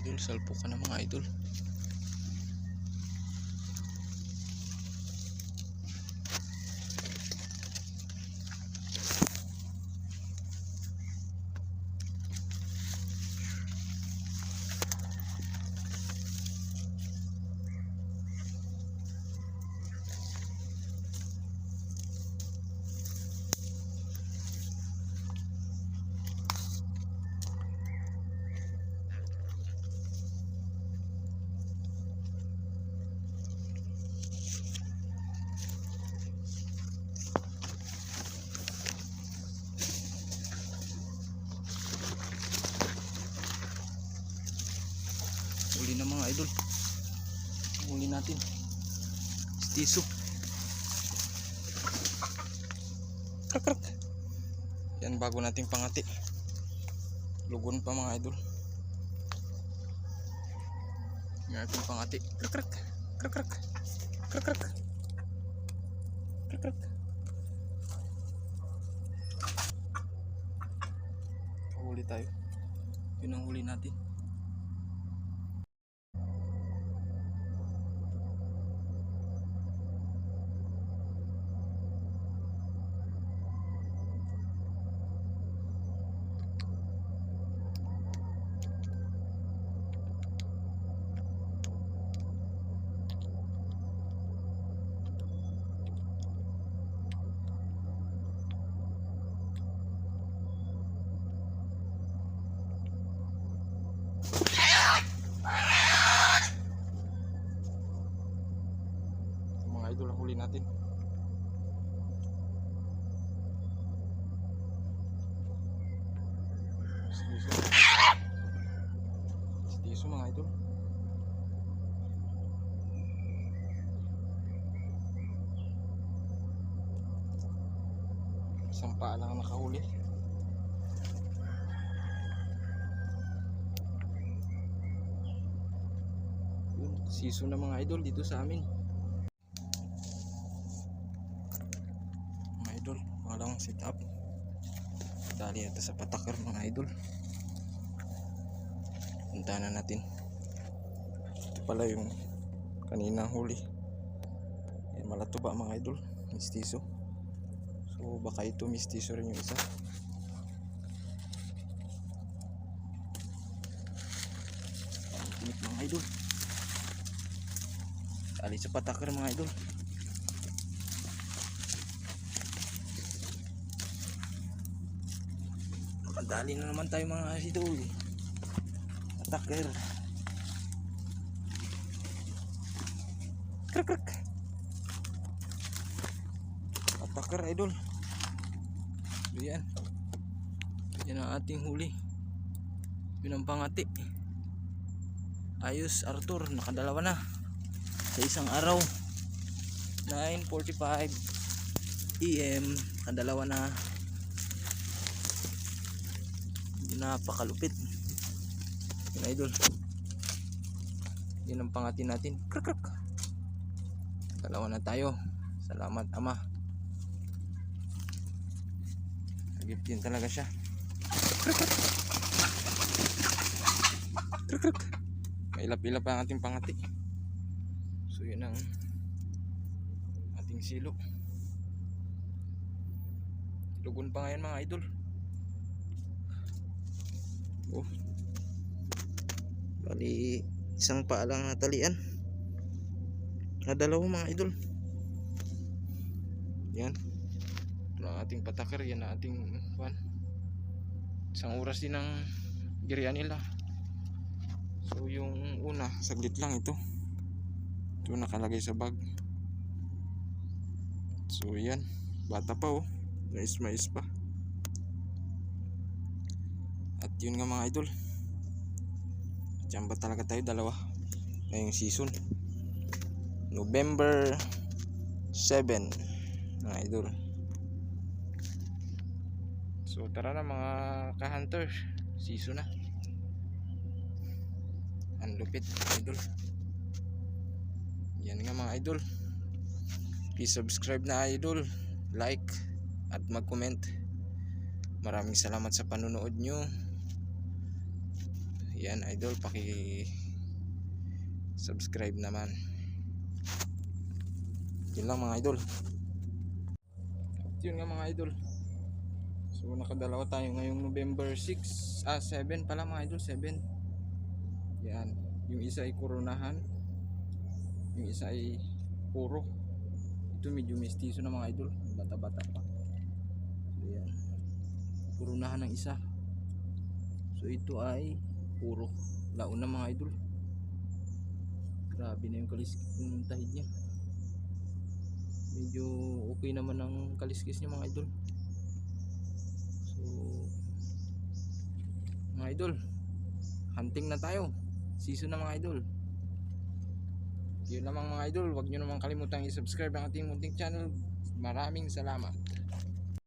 idol, salpukan na mga idol. Huli na mga idol, huli natin stiso. Krak krak. Yan bago nating pangati, lugon pa mga idol. Yan ating pangati. Krak krak krak krak krak krak krak krak. Huli tayo, yun ang huli natin. Idol ang huli natin. Stiso mga idol. Isang paa lang ang nakahuli. Yun, siso na mga idol dito sa amin. Idol, walang sit up. Dali ito sa patakar mga idol. Punta na natin. Ito pala yung kanina huli. Yan, malatuba mga idol, mistiso. So baka ito mistiso rin yung isa. Tinik mga idol. Dali sa patakar mga idol. Dali na naman tayo mga idol. Attacker. Krak krak. Attacker idol. Yan. Yan ang ating huli. Yun ang pangati. Ayos Arthur, nakadalawa na sa isang araw. 9:45 AM, nakadalawa na. Napakalupit yun idol. Yun ang pangati natin. Krak krak. Dalawa na tayo. Salamat ama. Nagip din talaga siya. Krak krak. Krak krak. Mailap-ilap ang ating pangati. So yun ang ating silo. Lugon pa ngayon mga idol. Oh. Bali isang paa lang natalian. Dalawa mga idol. Yan. Ito ang ating patakar. Yan ang ating one. Isang oras din ang girian nila. So yung una saglit lang ito. Ito nakalagay sa bag. So yan. Bata pa oh. Mais pa. At yun nga mga idol, jamba talaga tayo, dalawa ngayong season. November 7 mga idol. So tara na mga ka-hunter, season na. Ang lupit idol. Yan nga mga idol. Please subscribe na idol, like at mag-comment. Maraming salamat sa panonood nyo. Yan idol, subscribe naman. Yun lang mga idol. At yun nga mga idol. So nakadalawa tayo ngayong November 6, 7 pala mga idol, 7. Yan, yung isa ay koronahan, yung isa ay puro. Ito medyo mestizo na mga idol, bata-bata pa. So yan, koronahan ng isa. So ito ay puro. Laon na mga idol. Grabe na yung kaliskis ng tahid niya. Medyo okay naman ang kaliskis niya mga idol. So mga idol, hunting na tayo. Season na mga idol. Yun lamang mga idol, huwag nyo naman kalimutang i-subscribe ang ating munting channel. Maraming salamat.